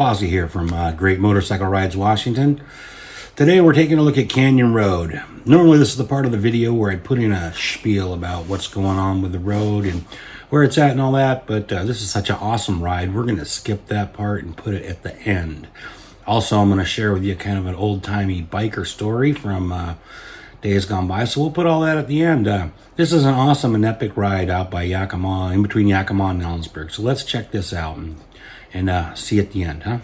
Posse here from Great Motorcycle Rides Washington. Today we're taking a look at Canyon Road. Normally this is the part of the video where I put in a spiel about what's going on with the road and where it's at and all that, but this is such an awesome ride. We're going to skip that part and put it at the end. Also, I'm going to share with you kind of an old-timey biker story from days gone by, so we'll put all that at the end. This is an awesome and epic ride out by Yakima, in between Yakima and Ellensburg. So let's check this out and see you at the end, huh?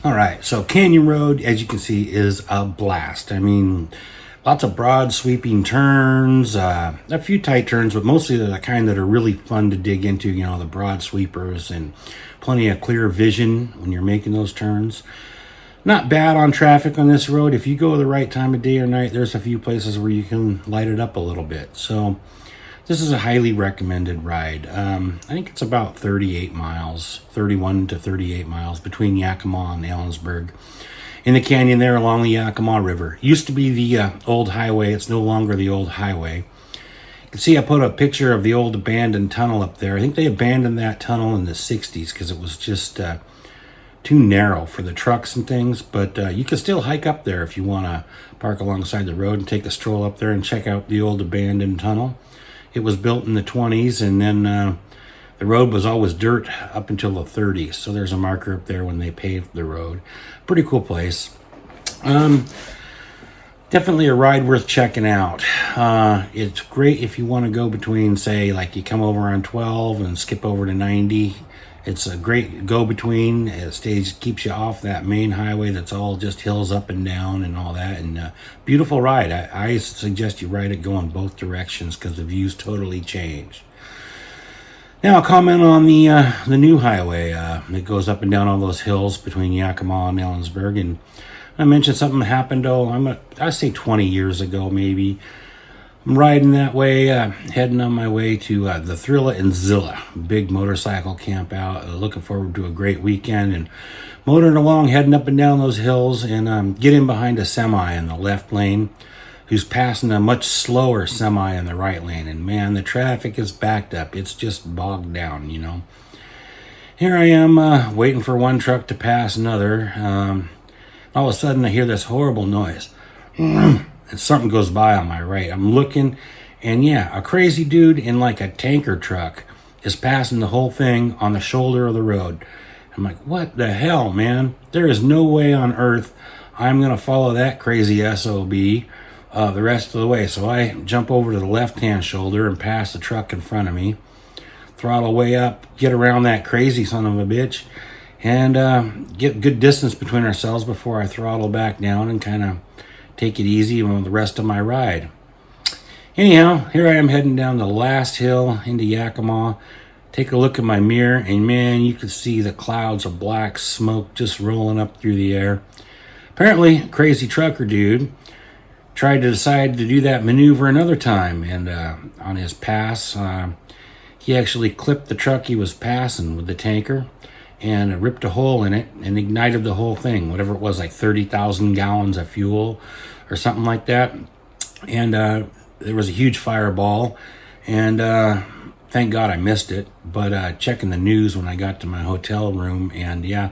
All right, so Canyon Road, as you can see, is a blast. I mean, lots of broad sweeping turns, a few tight turns, but mostly they're the kind that are really fun to dig into, you know, the broad sweepers, and plenty of clear vision when you're making those turns. Not bad on traffic on this road. If you go the right time of day or night, there's a few places where you can light it up a little bit. So this is a highly recommended ride. I think it's about 38 miles, 31 to 38 miles between Yakima and Ellensburg. In the canyon there along the Yakima River. Used to be the old highway. It's no longer the old highway. You can see I put a picture of the old abandoned tunnel up there. I think they abandoned that tunnel in the 60s because it was just too narrow for the trucks and things. But you can still hike up there if you want to park alongside the road and take a stroll up there and check out the old abandoned tunnel. It was built in the 20s, and then The road was always dirt up until the 30s, so there's a marker up there when they paved the road. Pretty cool place. Definitely a ride worth checking out. It's great if you want to go between, say, like you come over on 12 and skip over to 90. It's a great go-between. It keeps you off that main highway that's all just hills up and down and all that. And beautiful ride. I suggest you ride it going both directions because the views totally change. Now I'll comment on the new highway that goes up and down all those hills between Yakima and Ellensburg. And I mentioned something that happened, I say 20 years ago maybe. I'm riding that way, heading on my way to the Thrilla and Zilla, big motorcycle camp out. Looking forward to a great weekend and motoring along, heading up and down those hills, and get in behind a semi in the left lane who's passing a much slower semi in the right lane. And man, the traffic is backed up. It's just bogged down, you know. Here I am waiting for one truck to pass another. All of a sudden I hear this horrible noise. And something goes by on my right. I'm looking, and yeah, a crazy dude in like a tanker truck is passing the whole thing on the shoulder of the road. I'm like, what the hell, man? There is no way on earth I'm going to follow that crazy SOB the rest of the way. So I jump over to the left-hand shoulder and pass the truck in front of me, throttle way up, get around that crazy son of a bitch, and get good distance between ourselves before I throttle back down and kind of take it easy on the rest of my ride. Anyhow, here I am heading down the last hill into Yakima. Take a look at my mirror, and man, you could see the clouds of black smoke just rolling up through the air. Apparently, crazy trucker dude tried to decide to do that maneuver another time, and on his pass, he actually clipped the truck he was passing with the tanker and ripped a hole in it and ignited the whole thing, whatever it was, like 30,000 gallons of fuel or something like that. And there was a huge fireball, and thank God I missed it. But checking the news when I got to my hotel room, and yeah,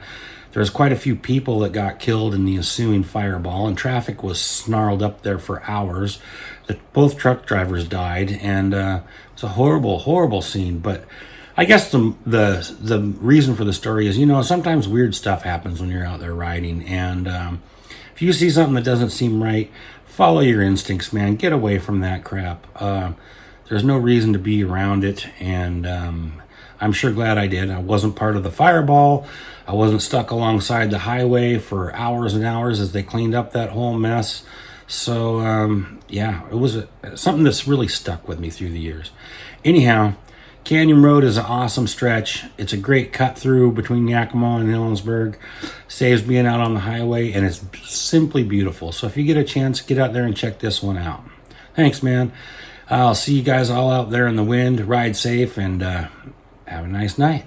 there was quite a few people that got killed in the ensuing fireball, and traffic was snarled up there for hours. Both truck drivers died, and it's a horrible, horrible scene. But I guess the reason for the story is, you know, sometimes weird stuff happens when you're out there riding, and if you see something that doesn't seem right, follow your instincts, man. Get away from that crap. There's no reason to be around it, and I'm sure glad I did. I wasn't part of the fireball. I wasn't stuck alongside the highway for hours and hours as they cleaned up that whole mess. So, yeah, it was something that's really stuck with me through the years. Anyhow, Canyon Road is an awesome stretch. It's a great cut through between Yakima and Ellensburg. Saves being out on the highway, and it's simply beautiful. So if you get a chance, get out there and check this one out. Thanks, man. I'll see you guys all out there in the wind. Ride safe, and have a nice night.